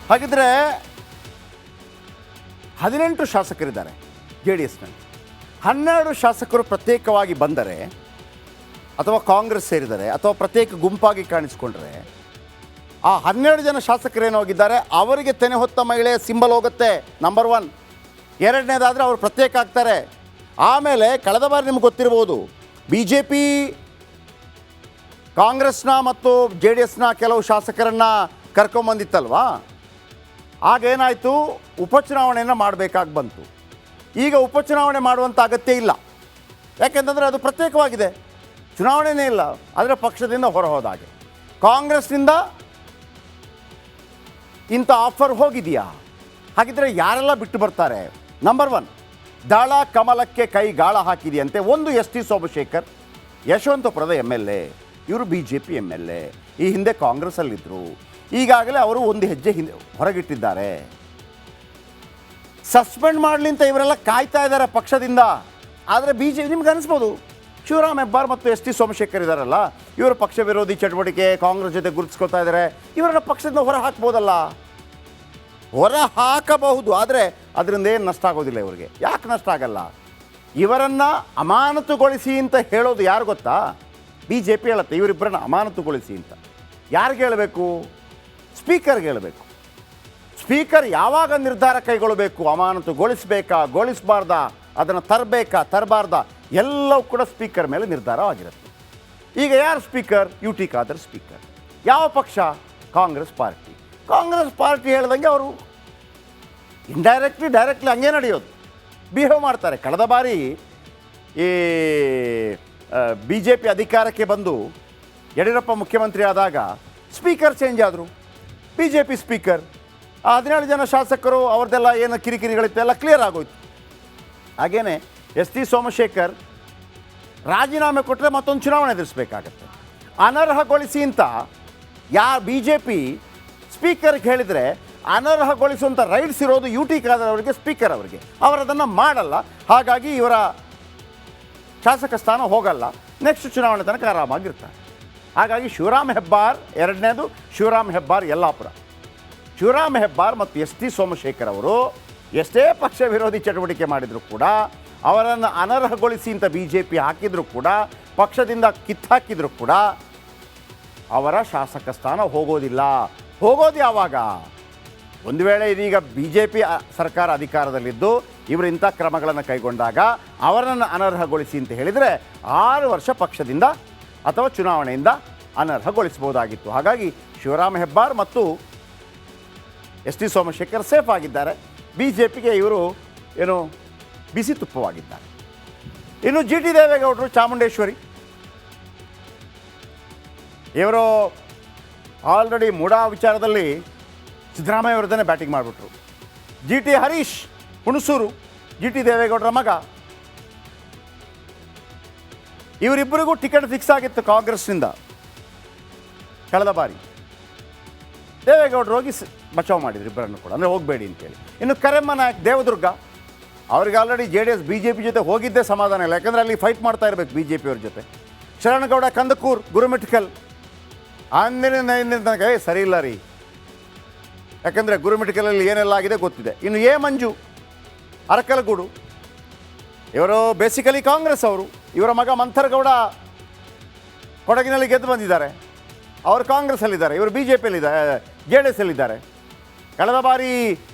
ಹಾಗಿದ್ರೆ 18 ಶಾಸಕರಿದ್ದಾರೆ J D ಎಸ್ನಲ್ಲಿ. 12 ಶಾಸಕರು ಪ್ರತ್ಯೇಕವಾಗಿ ಬಂದರೆ ಅಥವಾ ಕಾಂಗ್ರೆಸ್ ಸೇರಿದರೆ ಅಥವಾ ಪ್ರತ್ಯೇಕ ಗುಂಪಾಗಿ ಕಾಣಿಸ್ಕೊಂಡ್ರೆ ಆ 12 ಜನ ಶಾಸಕರೇನೋಗಿದ್ದಾರೆ ಅವರಿಗೆ ತೆನೆ ಹೊತ್ತ ಮಹಿಳೆಯ ಸಿಂಬಲ್ ಹೋಗುತ್ತೆ, ನಂಬರ್ 1. ಎರಡನೇದಾದರೆ ಅವರು ಪ್ರತ್ಯೇಕ ಆಗ್ತಾರೆ. ಆಮೇಲೆ ಕಳೆದ ಬಾರಿ ನಿಮ್ಗೆ ಗೊತ್ತಿರ್ಬೋದು, ಬಿ ಜೆ ಪಿ ಕಾಂಗ್ರೆಸ್ನ ಮತ್ತು ಜೆ ಡಿ ಎಸ್ನ ಕೆಲವು ಶಾಸಕರನ್ನು ಕರ್ಕೊಂಬಂದಿತ್ತಲ್ವಾ, ಆಗೇನಾಯಿತು, ಉಪಚುನಾವಣೆಯನ್ನು ಮಾಡಬೇಕಾಗಿ ಬಂತು. ಈಗ ಉಪಚುನಾವಣೆ ಮಾಡುವಂಥ ಅಗತ್ಯ ಇಲ್ಲ, ಯಾಕೆಂತಂದರೆ ಅದು ಪ್ರತ್ಯೇಕವಾಗಿದೆ, ಚುನಾವಣೆಯೇ ಇಲ್ಲ. ಆದರೆ ಪಕ್ಷದಿಂದ ಹೊರಹೋದಾಗೆ ಕಾಂಗ್ರೆಸ್ನಿಂದ ಇಂಥ ಆಫರ್ ಹೋಗಿದೆಯಾ? ಹಾಗಿದ್ರೆ ಯಾರೆಲ್ಲ ಬಿಟ್ಟು ಬರ್ತಾರೆ? ನಂಬರ್ 1, ದಳ ಕಮಲಕ್ಕೆ ಕೈ ಗಾಳ ಹಾಕಿದೆಯಂತೆ. ಒಂದು ಎಸ್ ಟಿ ಸೋಮಶೇಖರ್, ಯಶವಂತಪುರದ ಎಮ್ ಎಲ್ ಎ, ಇವರು B J P M L A, ಈ ಹಿಂದೆ ಕಾಂಗ್ರೆಸ್ಸಲ್ಲಿದ್ದರು. ಈಗಾಗಲೇ ಅವರು ಒಂದು ಹೆಜ್ಜೆ ಹಿಂದೆ ಹೊರಗಿಟ್ಟಿದ್ದಾರೆ. ಸಸ್ಪೆಂಡ್ ಮಾಡಲಿ ಅಂತ ಇವರೆಲ್ಲ ಕಾಯ್ತಾ ಇದ್ದಾರೆ ಪಕ್ಷದಿಂದ. ಆದರೆ ಬಿ ಜೆ ನಿಮ್ಗೆ ಅನಿಸ್ಬೋದು, ಶಿವರಾಮ್ ಹೆಬ್ಬಾರ್ ಮತ್ತು ಎಸ್ ಟಿ ಸೋಮಶೇಖರ್ ಇದ್ದಾರಲ್ಲ, ಇವರು ಪಕ್ಷ ವಿರೋಧಿ ಚಟುವಟಿಕೆ ಕಾಂಗ್ರೆಸ್ ಜೊತೆ ಗುರುತಿಸ್ಕೊತಾ ಇದ್ದಾರೆ, ಇವರನ್ನ ಪಕ್ಷದಿಂದ ಹೊರ ಹಾಕ್ಬೋದಲ್ಲ. ಹೊರ ಹಾಕಬಹುದು, ಆದರೆ ಅದರಿಂದ ಏನು ನಷ್ಟ ಆಗೋದಿಲ್ಲ ಇವರಿಗೆ. ಯಾಕೆ ನಷ್ಟ ಆಗಲ್ಲ? ಇವರನ್ನು ಅಮಾನತುಗೊಳಿಸಿ ಅಂತ ಹೇಳೋದು ಯಾರು ಗೊತ್ತಾ? ಬಿ ಜೆ ಪಿ ಹೇಳುತ್ತೆ ಇವರಿಬ್ಬರನ್ನ ಅಮಾನತುಗೊಳಿಸಿ ಅಂತ. ಯಾರಿಗೆ ಹೇಳಬೇಕು? ಸ್ಪೀಕರ್ಗೆ ಹೇಳಬೇಕು. ಸ್ಪೀಕರ್ ಯಾವಾಗ ನಿರ್ಧಾರ ಕೈಗೊಳ್ಳಬೇಕು, ಅಮಾನತುಗೊಳಿಸಬೇಕಾ ಗೊಳಿಸಬಾರ್ದಾ, ಅದನ್ನು ತರಬೇಕಾ ತರಬಾರ್ದಾ, ಎಲ್ಲವೂ ಕೂಡ ಸ್ಪೀಕರ್ ಮೇಲೆ ನಿರ್ಧಾರ ಆಗಿರುತ್ತೆ. ಈಗ ಯಾರು speaker? U T Khader speaker. ಯಾವ ಪಕ್ಷ? ಕಾಂಗ್ರೆಸ್ ಪಾರ್ಟಿ. ಕಾಂಗ್ರೆಸ್ ಪಾರ್ಟಿ ಹೇಳ್ದಂಗೆ ಅವರು ಇಂಡೈರೆಕ್ಟ್ಲಿ ಡೈರೆಕ್ಟ್ಲಿ ಹಂಗೆ ನಡೆಯೋದು, ಬಿಹೇವ್ ಮಾಡ್ತಾರೆ. ಕಳೆದ ಬಾರಿ ಈ ಬಿ ಜೆ ಪಿ ಅಧಿಕಾರಕ್ಕೆ ಬಂದು ಯಡಿಯೂರಪ್ಪ ಮುಖ್ಯಮಂತ್ರಿ ಆದಾಗ ಸ್ಪೀಕರ್ ಚೇಂಜ್ ಆದರು, ಬಿ ಜೆ ಪಿ ಸ್ಪೀಕರ್. ಆ 17 ಜನ ಶಾಸಕರು ಅವ್ರದ್ದೆಲ್ಲ ಏನು ಕಿರಿಕಿರಿಗಳಿತ್ತು ಎಲ್ಲ ಕ್ಲಿಯರ್ ಆಗೋಯ್ತು. ಹಾಗೇನೆ ಎಸ್ ಟಿ ಸೋಮಶೇಖರ್ ರಾಜೀನಾಮೆ ಕೊಟ್ಟರೆ ಮತ್ತೊಂದು ಚುನಾವಣೆ ಎದುರಿಸಬೇಕಾಗತ್ತೆ. ಅನರ್ಹಗೊಳಿಸಿ ಅಂತ ಬಿ ಜೆ ಪಿ ಸ್ಪೀಕರ್ಗೆ ಹೇಳಿದರೆ ಅನರ್ಹಗೊಳಿಸುವಂಥ ರೈಟ್ಸ್ ಇರೋದು ಯು ಟಿ ಖಾದರ್ ಅವರಿಗೆ, ಸ್ಪೀಕರ್ ಅವರಿಗೆ. ಅವರದನ್ನು ಮಾಡಲ್ಲ. ಹಾಗಾಗಿ ಇವರ ಶಾಸಕ ಸ್ಥಾನ ಹೋಗಲ್ಲ, ನೆಕ್ಸ್ಟ್ ಚುನಾವಣೆ ತನಕ ಆರಾಮಾಗಿರ್ತಾರೆ. ಹಾಗಾಗಿ ಶಿವರಾಮ್ ಹೆಬ್ಬಾರ್ ಎರಡನೇದು, ಶಿವರಾಮ್ ಹೆಬ್ಬಾರ್ ಯಲ್ಲಾಪುರ. ಶಿವರಾಮ್ ಹೆಬ್ಬಾರ್ ಮತ್ತು ಎಸ್ ಟಿ ಸೋಮಶೇಖರ್ ಅವರು ಎಷ್ಟೇ ಪಕ್ಷ ವಿರೋಧಿ ಚಟುವಟಿಕೆ ಮಾಡಿದರೂ ಕೂಡ, ಅವರನ್ನು ಅನರ್ಹಗೊಳಿಸಿ ಅಂತ ಬಿ ಜೆ ಪಿ ಹಾಕಿದರೂ ಕೂಡ, ಪಕ್ಷದಿಂದ ಕಿತ್ತಾಕಿದರೂ ಕೂಡ ಅವರ ಶಾಸಕ ಸ್ಥಾನ ಹೋಗೋದಿಲ್ಲ. ಹೋಗೋದು ಯಾವಾಗ? ಒಂದು ವೇಳೆ ಇದೀಗ ಬಿ ಜೆ ಪಿ ಸರ್ಕಾರ ಅಧಿಕಾರದಲ್ಲಿದ್ದು ಇವರು ಇಂಥ ಕ್ರಮಗಳನ್ನು ಕೈಗೊಂಡಾಗ ಅವರನ್ನು ಅನರ್ಹಗೊಳಿಸಿ ಅಂತ ಹೇಳಿದರೆ 6 ವರ್ಷ ಪಕ್ಷದಿಂದ ಅಥವಾ ಚುನಾವಣೆಯಿಂದ ಅನರ್ಹಗೊಳಿಸಬಹುದಾಗಿತ್ತು. ಹಾಗಾಗಿ ಶಿವರಾಮ್ ಹೆಬ್ಬಾರ್ ಮತ್ತು ಎಸ್ ಟಿ ಸೋಮಶೇಖರ್ ಸೇಫ್ ಆಗಿದ್ದಾರೆ. ಬಿ ಜೆ ಪಿಗೆ ಇವರು ಏನು ಬಿಸಿ ತುಪ್ಪವಾಗಿದ್ದಾರೆ. ಇನ್ನು ಜಿ ಟಿ ದೇವೇಗೌಡರು ಚಾಮುಂಡೇಶ್ವರಿ, ಇವರು ಆಲ್ರೆಡಿ ಮೂಡಾ ವಿಚಾರದಲ್ಲಿ ಸಿದ್ದರಾಮಯ್ಯ ಅವರದನ್ನೇ ಬ್ಯಾಟಿಂಗ್ ಮಾಡಿಬಿಟ್ರು. G T Harish Hunsur, G T ದೇವೇಗೌಡರ ಮಗ. ಇವರಿಬ್ಬರಿಗೂ ಟಿಕೆಟ್ ಫಿಕ್ಸ್ ಆಗಿತ್ತು ಕಾಂಗ್ರೆಸ್ನಿಂದ ಕಳೆದ ಬಾರಿ. ದೇವೇಗೌಡರು ಹೋಗಿ ಬಚಾವ್ ಮಾಡಿದ್ರು ಇಬ್ಬರನ್ನು ಕೂಡ, ಅಂದರೆ ಹೋಗಬೇಡಿ ಅಂತೇಳಿ. ಇನ್ನು ಕರೆಮ್ಮ ನಾಯಕ್ ದೇವದುರ್ಗ, ಅವ್ರಿಗೆ already J D S B J P ಜೊತೆ ಹೋಗಿದ್ದೇ ಸಮಾಧಾನ ಇಲ್ಲ, ಯಾಕಂದರೆ ಅಲ್ಲಿ ಫೈಟ್ ಮಾಡ್ತಾ ಇರಬೇಕು ಬಿ ಜೆ ಪಿಯವ್ರ ಜೊತೆ. ಶರಣಗೌಡ ಕಂದಕೂರ್, ಗುರುಮಿಠಕಲ್, ಅಂದಿನ ತನಕ ಸರಿ ಇಲ್ಲ ರೀ, ಯಾಕಂದರೆ ಗುರುಮಿಠಕಲಲ್ಲಿ ಏನೆಲ್ಲ ಆಗಿದೆ ಗೊತ್ತಿದೆ. ಇನ್ನು ಎ ಮಂಜು ಅರಕಲಗೂಡು, ಇವರು ಬೇಸಿಕಲಿ ಕಾಂಗ್ರೆಸ್ ಅವರು. ಇವರ ಮಗ ಮಂಥರ್ಗೌಡ ಕೊಡಗಿನಲ್ಲಿ ಗೆದ್ದು ಬಂದಿದ್ದಾರೆ, ಅವರು ಕಾಂಗ್ರೆಸ್ಸಲ್ಲಿದ್ದಾರೆ, ಇವರು ಬಿ ಜೆ ಪಿಯಲ್ಲಿದ್ದಾರೆ, ಜೆ ಡಿ ಎಸ್ಸಲ್ಲಿದ್ದಾರೆ. ಕಳೆದ ಬಾರಿ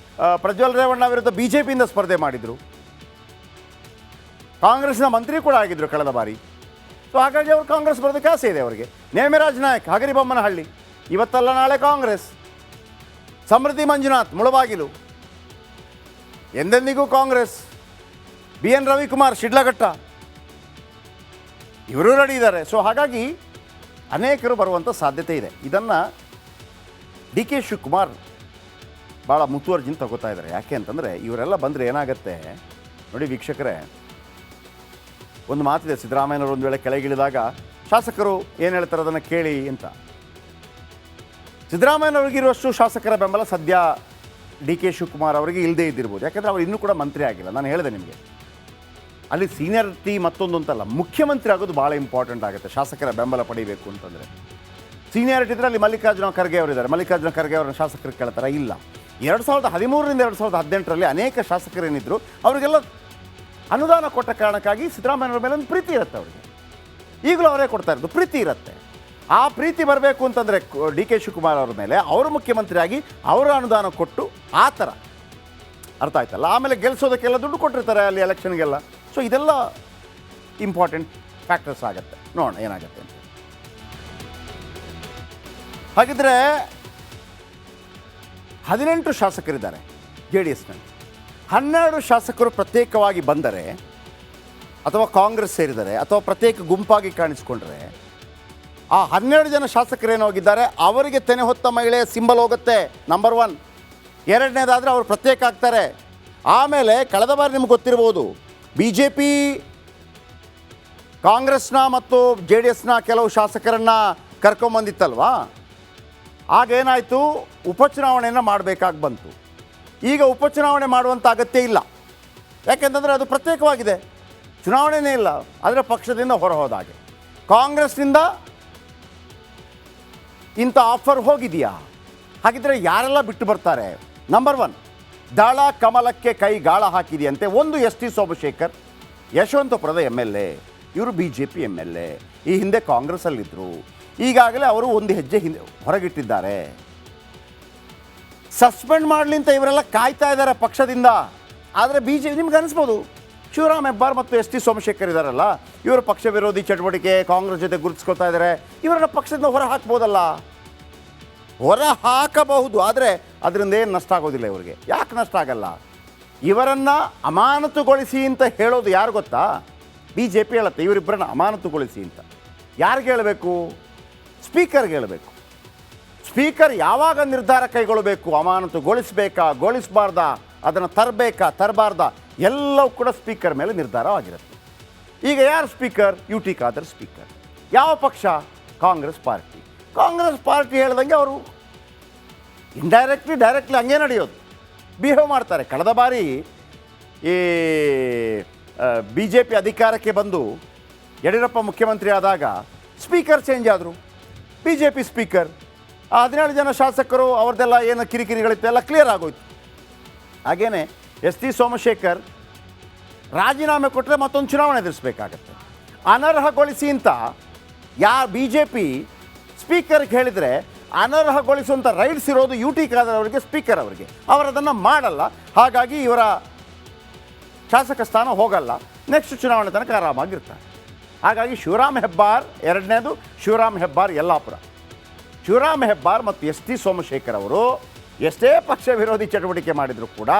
ಪ್ರಜ್ವಲ್ ರೇವಣ್ಣ ವಿರುದ್ಧ ಬಿ ಜೆ ಪಿಯಿಂದ ಸ್ಪರ್ಧೆ ಮಾಡಿದರು, ಕಾಂಗ್ರೆಸ್ನ ಮಂತ್ರಿ ಕೂಡ ಆಗಿದ್ದರು ಕಳೆದ ಬಾರಿ. ಸೊ ಹಾಗಾಗಿ ಅವರು ಕಾಂಗ್ರೆಸ್ ಬರೋದಕ್ಕೆ ಆಸೆ ಇದೆ ಅವರಿಗೆ. ನೇಮಿರಾಜ್ ನಾಯಕ್ ಹಗರಿಬೊಮ್ಮನಹಳ್ಳಿ, ಇವತ್ತಲ್ಲ ನಾಳೆ ಕಾಂಗ್ರೆಸ್. ಸಮೃದ್ಧಿ ಮಂಜುನಾಥ್ ಮುಳಬಾಗಿಲು, ಎಂದೆಂದಿಗೂ ಕಾಂಗ್ರೆಸ್. ಬಿ ಎನ್ ರವಿಕುಮಾರ್ ಶಿಡ್ಲಘಟ್ಟ, ಇವರು ರೆಡಿ ಇದ್ದಾರೆ. ಸೊ ಹಾಗಾಗಿ ಅನೇಕರು ಬರುವಂಥ ಸಾಧ್ಯತೆ ಇದೆ. ಇದನ್ನು ಡಿ ಕೆ ಶಿವಕುಮಾರ್ ಭಾಳ ಮುತುವರ್ಜಿನ ತಗೋತಾ ಇದ್ದಾರೆ. ಯಾಕೆ ಅಂತಂದರೆ ಇವರೆಲ್ಲ ಬಂದರೆ ಏನಾಗುತ್ತೆ ನೋಡಿ ವೀಕ್ಷಕರೇ, ಒಂದು ಮಾತಿದೆ, ಸಿದ್ದರಾಮಯ್ಯನವರು ಒಂದು ವೇಳೆ ಕೆಳಗಿಳಿದಾಗ ಶಾಸಕರು ಏನು ಹೇಳ್ತಾರೆ ಅದನ್ನು ಕೇಳಿ ಅಂತ. ಸಿದ್ದರಾಮಯ್ಯನವ್ರಿಗಿರುವಷ್ಟು ಶಾಸಕರ ಬೆಂಬಲ ಸದ್ಯ ಡಿ ಕೆ ಶಿವಕುಮಾರ್ ಅವರಿಗೆ ಇಲ್ಲದೇ ಇದ್ದಿರ್ಬೋದು, ಯಾಕೆಂದರೆ ಅವರು ಇನ್ನೂ ಕೂಡ ಮಂತ್ರಿ ಆಗಿಲ್ಲ. ನಾನು ಹೇಳಿದೆ ನಿಮಗೆ, ಅಲ್ಲಿ ಸೀನಿಯರಿಟಿ ಮತ್ತೊಂದು ಅಂತಲ್ಲ, ಮುಖ್ಯಮಂತ್ರಿ ಆಗೋದು ಭಾಳ ಇಂಪಾರ್ಟೆಂಟ್ ಆಗುತ್ತೆ ಶಾಸಕರ ಬೆಂಬಲ ಪಡಿಬೇಕು ಅಂತಂದರೆ. ಸೀನಿಯಾರಿಟಿ ಇದ್ದರೆ ಅಲ್ಲಿ ಮಲ್ಲಿಕಾರ್ಜುನ ಖರ್ಗೆ ಅವರಿದ್ದಾರೆ, ಮಲ್ಲಿಕಾರ್ಜುನ ಖರ್ಗೆ ಅವರನ್ನ ಶಾಸಕರು ಕೇಳ್ತಾರೆ ಇಲ್ಲ. 2013ರಿಂದ 2018ರಲ್ಲಿ ಅನೇಕ ಶಾಸಕರೇನಿದ್ರು ಅವರಿಗೆಲ್ಲ ಅನುದಾನ ಕೊಟ್ಟ ಕಾರಣಕ್ಕಾಗಿ ಸಿದ್ದರಾಮಯ್ಯವ್ರ ಮೇಲೆ ಒಂದು ಪ್ರೀತಿ ಇರುತ್ತೆ ಅವರಿಗೆ. ಈಗಲೂ ಅವರೇ ಕೊಡ್ತಾ ಇರೋದು, ಪ್ರೀತಿ ಇರುತ್ತೆ. ಆ ಪ್ರೀತಿ ಬರಬೇಕು ಅಂತಂದರೆ ಡಿ ಕೆ ಶಿವಕುಮಾರ್ ಅವ್ರ ಮೇಲೆ ಅವರು ಮುಖ್ಯಮಂತ್ರಿಯಾಗಿ ಅವರ ಅನುದಾನ ಕೊಟ್ಟು ಆ ಥರ ಅರ್ಥ ಆಯ್ತಲ್ಲ. ಆಮೇಲೆ ಗೆಲ್ಲಿಸೋದಕ್ಕೆಲ್ಲ ದುಡ್ಡು ಕೊಟ್ಟಿರ್ತಾರೆ ಅಲ್ಲಿ ಎಲೆಕ್ಷನ್ಗೆಲ್ಲ. ಸೊ ಇದೆಲ್ಲ ಇಂಪಾರ್ಟೆಂಟ್ ಫ್ಯಾಕ್ಟರ್ಸ್ ಆಗುತ್ತೆ. ನೋಡೋಣ ಏನಾಗುತ್ತೆ ಅಂತ. ಹಾಗಿದ್ರೆ 18 ಶಾಸಕರಿದ್ದಾರೆ ಜೆ ಡಿ ಎಸ್ನಲ್ಲಿ. 12 ಶಾಸಕರು ಪ್ರತ್ಯೇಕವಾಗಿ ಬಂದರೆ ಅಥವಾ ಕಾಂಗ್ರೆಸ್ ಸೇರಿದರೆ ಅಥವಾ ಪ್ರತ್ಯೇಕ ಗುಂಪಾಗಿ ಕಾಣಿಸ್ಕೊಂಡ್ರೆ ಆ 12 ಜನ ಶಾಸಕರೇನೋಗಿದ್ದಾರೆ ಅವರಿಗೆ ತೆನೆ ಹೊತ್ತ ಮಹಿಳೆಯ ಸಿಂಬಲ್ ಹೋಗುತ್ತೆ, ನಂಬರ್ 1. ಎರಡನೇದಾದರೆ ಅವರು ಪ್ರತ್ಯೇಕ ಆಗ್ತಾರೆ. ಆಮೇಲೆ ಕಳೆದ ಬಾರಿ ನಿಮ್ಗೆ ಗೊತ್ತಿರ್ಬೋದು, ಬಿ ಜೆ ಪಿ ಕಾಂಗ್ರೆಸ್ನ ಮತ್ತು ಜೆ ಡಿ ಎಸ್ನ ಕೆಲವು ಶಾಸಕರನ್ನು ಕರ್ಕೊಂಬಂದಿತ್ತಲ್ವಾ. ಆಗೇನಾಯಿತು, ಉಪಚುನಾವಣೆಯನ್ನು ಮಾಡಬೇಕಾಗಿ ಬಂತು. ಈಗ ಉಪಚುನಾವಣೆ ಮಾಡುವಂಥ ಅಗತ್ಯ ಇಲ್ಲ, ಯಾಕೆಂತಂದರೆ ಅದು ಪ್ರತ್ಯೇಕವಾಗಿದೆ, ಚುನಾವಣೆಯೇ ಇಲ್ಲ. ಆದರೆ ಪಕ್ಷದಿಂದ ಹೊರ ಹೋದಾಗೆ ಕಾಂಗ್ರೆಸ್ನಿಂದ ಇಂಥ ಆಫರ್ ಹೋಗಿದೆಯಾ? ಹಾಗಿದ್ರೆ ಯಾರೆಲ್ಲ ಬಿಟ್ಟು ಬರ್ತಾರೆ? ನಂಬರ್ 1, ದಳ ಕಮಲಕ್ಕೆ ಕೈ ಗಾಳ ಹಾಕಿದೆಯಂತೆ. ಒಂದು ಎಸ್ ಟಿ ಸೋಮಶೇಖರ್, ಯಶವಂತಪುರದ MLA, ಇವರು BJP MLA, ಈ ಹಿಂದೆ ಕಾಂಗ್ರೆಸ್ಸಲ್ಲಿದ್ದರು. ಈಗಾಗಲೇ ಅವರು ಒಂದು ಹೆಜ್ಜೆ ಹಿಂದೆ ಹೊರಗಿಟ್ಟಿದ್ದಾರೆ. ಸಸ್ಪೆಂಡ್ ಮಾಡಲಿ ಅಂತ ಇವರೆಲ್ಲ ಕಾಯ್ತಾ ಇದ್ದಾರೆ ಪಕ್ಷದಿಂದ. ಆದರೆ BJP, ನಿಮ್ಗೆ ಅನಿಸ್ಬೋದು, ಶಿವರಾಮ್ ಹೆಬ್ಬಾರ್ ಮತ್ತು ಎಸ್ ಟಿ ಸೋಮಶೇಖರ್ ಇದ್ದಾರಲ್ಲ, ಇವರು ಪಕ್ಷ ವಿರೋಧಿ ಚಟುವಟಿಕೆ ಕಾಂಗ್ರೆಸ್ ಜೊತೆ ಗುರುತಿಸ್ಕೊತಾ ಇದ್ದಾರೆ, ಇವರನ್ನ ಪಕ್ಷದಿಂದ ಹೊರ ಹಾಕ್ಬೋದಲ್ಲ. ಹೊರ ಹಾಕಬಹುದು, ಆದರೆ ಅದರಿಂದ ಏನು ನಷ್ಟ ಆಗೋದಿಲ್ಲ ಇವರಿಗೆ. ಯಾಕೆ ನಷ್ಟ ಆಗಲ್ಲ? ಇವರನ್ನು ಅಮಾನತುಗೊಳಿಸಿ ಅಂತ ಹೇಳೋದು ಯಾರು ಗೊತ್ತಾ? BJP ಹೇಳುತ್ತೆ ಇವರಿಬ್ಬರನ್ನ ಅಮಾನತುಗೊಳಿಸಿ ಅಂತ. ಯಾರಿಗೆ ಹೇಳಬೇಕು? ಸ್ಪೀಕರ್ಗೆ ಹೇಳಬೇಕು. ಸ್ಪೀಕರ್ ಯಾವಾಗ ನಿರ್ಧಾರ ಕೈಗೊಳ್ಳಬೇಕು, ಅಮಾನತುಗೊಳಿಸಬೇಕಾ ಗೊಳಿಸಬಾರ್ದಾ, ಅದನ್ನು ತರಬೇಕಾ ತರಬಾರ್ದಾ, ಎಲ್ಲವೂ ಕೂಡ ಸ್ಪೀಕರ್ ಮೇಲೆ ನಿರ್ಧಾರ ಆಗಿರುತ್ತೆ. ಈಗ ಯಾರು ಸ್ಪೀಕರ್? UT Khader speaker. ಯಾವ ಪಕ್ಷ? ಕಾಂಗ್ರೆಸ್ ಪಾರ್ಟಿ. ಕಾಂಗ್ರೆಸ್ ಪಾರ್ಟಿ ಹೇಳ್ದಂಗೆ ಅವರು ಡೈರೆಕ್ಟ್ಲಿ ಹಂಗೆ ನಡೆಯೋದು, ಬಿಹೇವ್ ಮಾಡ್ತಾರೆ. ಕಳೆದ ಬಾರಿ ಈ BJP ಅಧಿಕಾರಕ್ಕೆ ಬಂದು ಯಡಿಯೂರಪ್ಪ ಮುಖ್ಯಮಂತ್ರಿ ಆದಾಗ ಸ್ಪೀಕರ್ ಚೇಂಜ್ ಆದರು. BJP ಸ್ಪೀಕರ್, ಆ 17 ಜನ ಶಾಸಕರು ಅವ್ರದ್ದೆಲ್ಲ ಏನು ಕಿರಿಕಿರಿಗಳಿತ್ತು ಎಲ್ಲ ಕ್ಲಿಯರ್ ಆಗೋಯ್ತು. ಹಾಗೇನೆ ಎಸ್ ಟಿ ಸೋಮಶೇಖರ್ ರಾಜೀನಾಮೆ ಕೊಟ್ಟರೆ ಮತ್ತೊಂದು ಚುನಾವಣೆ ಎದುರಿಸಬೇಕಾಗತ್ತೆ. ಅನರ್ಹಗೊಳಿಸಿ ಅಂತ BJP ಸ್ಪೀಕರ್ಗೆ ಹೇಳಿದರೆ ಅನರ್ಹಗೊಳಿಸುವಂಥ ರೈಟ್ಸ್ ಇರೋದು UT ಖಾದರ್ ಅವರಿಗೆ, ಸ್ಪೀಕರ್ ಅವರಿಗೆ. ಅವರದನ್ನು ಮಾಡಲ್ಲ. ಹಾಗಾಗಿ ಇವರ ಶಾಸಕ ಸ್ಥಾನ ಹೋಗಲ್ಲ, ನೆಕ್ಸ್ಟ್ ಚುನಾವಣೆ ತನಕ ಆರಾಮಾಗಿರ್ತಾರೆ. ಹಾಗಾಗಿ ಶಿವರಾಮ್ ಹೆಬ್ಬಾರ್, ಎರಡನೇದು ಶಿವರಾಮ್ ಹೆಬ್ಬಾರ್ ಯಲ್ಲಾಪುರ. ಶಿವರಾಮ್ ಹೆಬ್ಬಾರ್ ಮತ್ತು ಎಸ್ ಟಿ ಸೋಮಶೇಖರ್ ಅವರು ಎಷ್ಟೇ ಪಕ್ಷ ವಿರೋಧಿ ಚಟುವಟಿಕೆ ಮಾಡಿದರೂ ಕೂಡ